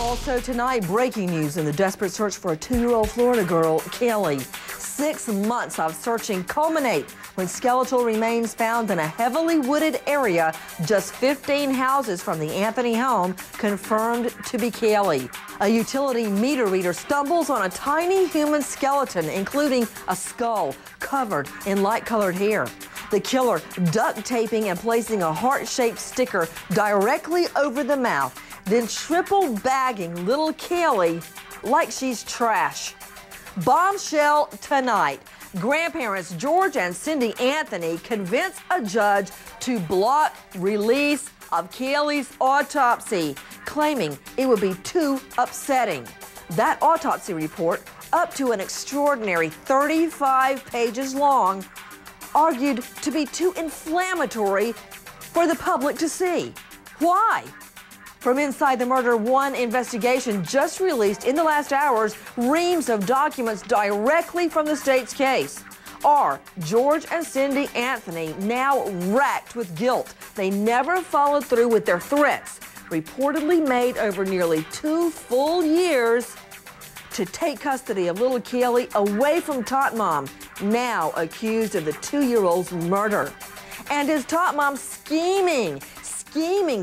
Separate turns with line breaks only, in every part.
Also tonight, breaking news in the desperate search for a 2-year-old Florida girl, Caylee. 6 months of searching culminate when skeletal remains found in a heavily wooded area just 15 houses from the Anthony home, confirmed to be Caylee. A utility meter reader stumbles on a tiny human skeleton, including a skull covered in light-colored hair. The killer duct taping and placing a heart-shaped sticker directly over the mouth, then triple bagging little Caylee like she's trash. Bombshell tonight. Grandparents George and Cindy Anthony convince a judge to block release of Caylee's autopsy, claiming it would be too upsetting. That autopsy report, up to an extraordinary 35 pages long, argued to be too inflammatory for the public to see. Why? From inside the Murder One investigation just released in the last hours, reams of documents directly from the state's case. Are George and Cindy Anthony now racked with guilt? They never followed through with their threats, reportedly made over nearly 2 full years, to take custody of little Caylee away from Tot Mom, now accused of the 2-year-old's murder. And is Tot Mom scheming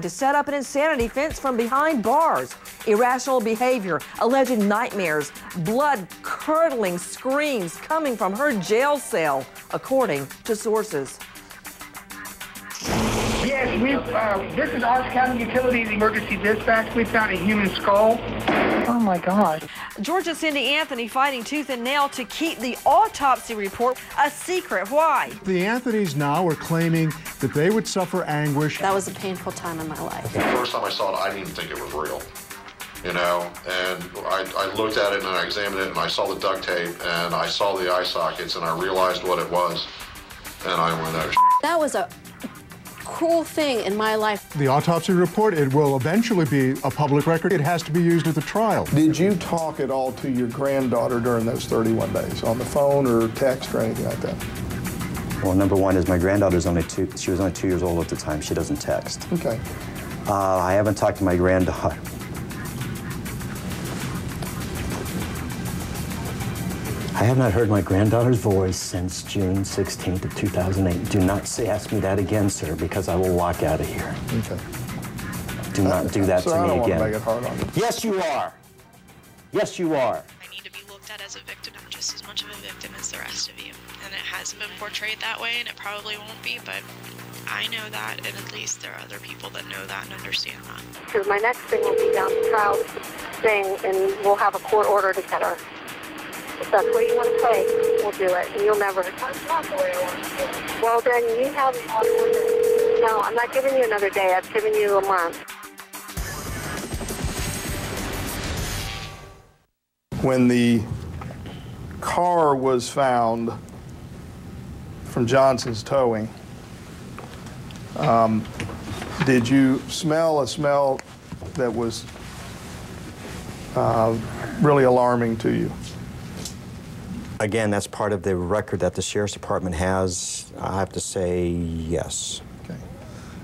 to set up an insanity fence from behind bars? Irrational behavior, alleged nightmares, blood-curdling screams coming from her jail cell, according to sources.
Yes, this is Orange County Utilities Emergency Dispatch. We found a human skull.
Oh, my God.
George and Cindy Anthony fighting tooth and nail to keep the autopsy report a secret. Why?
The Anthonys now are claiming that they would suffer anguish.
That was a painful time in my life.
The first time I saw it, I didn't even think it was real, you know, and I looked at it and I examined it and I saw the duct tape and I saw the eye sockets and I realized what it was, and I went, oh,
That was a cruel thing in my life.
The autopsy report, it will eventually be a public record. It has to be used at the trial.
Did you talk at all to your granddaughter during those 31 days, on the phone or text or anything like that?
Well, number one is my granddaughter's only 2, she was only 2 years old at the time. She doesn't text.
Okay.
I haven't talked to my granddaughter. I have not heard my granddaughter's voice since June 16th of 2008. Do not ask me that again, sir, because I will walk out of here.
Okay.
Do not do that to me again.
I don't want to make it hard on you.
Yes, you are. Yes, you are.
I need to be looked at as a victim. I'm just as much of a victim as the rest of you. And it hasn't been portrayed that way, and it probably won't be, but I know that, and at least there are other people that know that and understand that.
Because my next thing will be down the trial thing, and we'll have a court order to get her. If that's what you want to say, we'll do it, and you'll never. That's not the way I want to do it. Well, then you have. No, I'm not giving you another day. I've given you a month.
When the car was found from Johnson's Towing, did you smell a smell that was really alarming to you?
Again, that's part of the record that the Sheriff's Department has. I have to say yes.
Okay.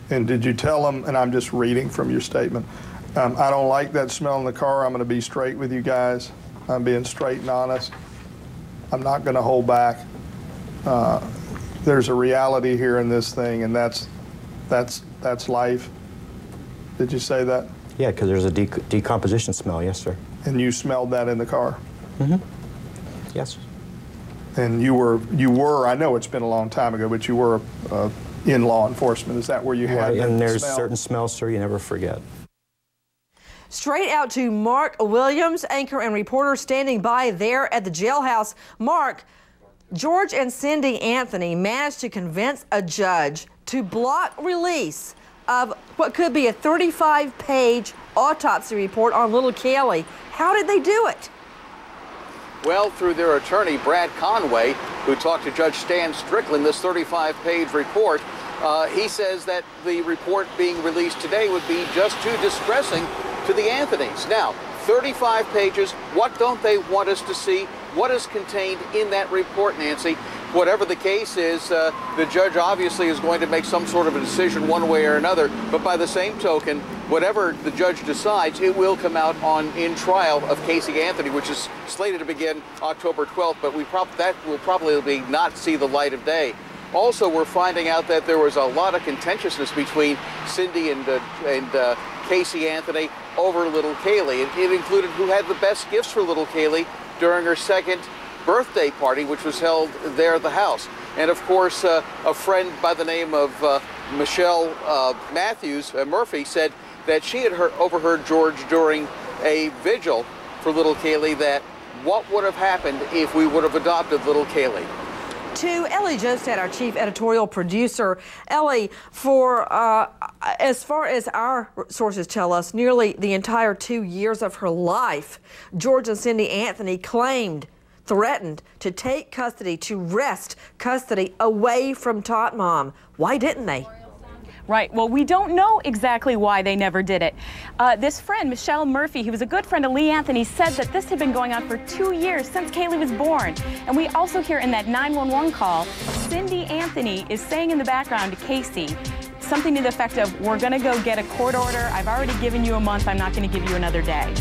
And did you tell them, and I'm just reading from your statement, I don't like that smell in the car. I'm going to be straight with you guys. I'm being straight and honest. I'm not going to hold back. There's a reality here in this thing, and that's life. Did you say that?
Yeah, because there's a decomposition smell, yes, sir.
And you smelled that in the car?
Mm-hmm. Yes.
And you were, I know it's been a long time ago, but you were in law enforcement. Is that where you had
And there's
smell?
certain smells, sir, you never forget.
Straight out to Mark Williams, anchor and reporter standing by there at the jailhouse. Mark, George and Cindy Anthony managed to convince a judge to block release of what could be a 35-page autopsy report on little Caylee. How did they do it?
Well, through their attorney, Brad Conway, who talked to Judge Stan Strickland, this 35-page report, he says that the report being released today would be just too distressing to the Anthonys. Now, 35 pages, what don't they want us to see? What is contained in that report, Nancy? whatever the case is, the judge obviously is going to make some sort of a decision one way or another. But by the same token, whatever the judge decides, it will come out in trial of Caylee Anthony, which is slated to begin October 12th. But that will probably not see the light of day. Also, we're finding out that there was a lot of contentiousness between Cindy and Caylee Anthony over little Caylee. It included who had the best gifts for little Caylee during her second birthday party, which was held there at the house. And of course, a friend by the name of Michelle Murphy said that she had overheard George during a vigil for little Caylee that what would have happened if we would have adopted little Caylee.
To Ellie Jostad, our chief editorial producer. Ellie, for as far as our sources tell us, nearly the entire 2 years of her life, George and Cindy Anthony threatened to take custody, to wrest custody away from Tot Mom. Why didn't they?
Right. Well, we don't know exactly why they never did it. This friend, Michelle Murphy, who was a good friend of Lee Anthony, said that this had been going on for 2 years, since Caylee was born. And we also hear in that 911 call, Cindy Anthony is saying in the background to Casey something to the effect of, we're going to go get a court order. I've already given you a month. I'm not going to give you another day.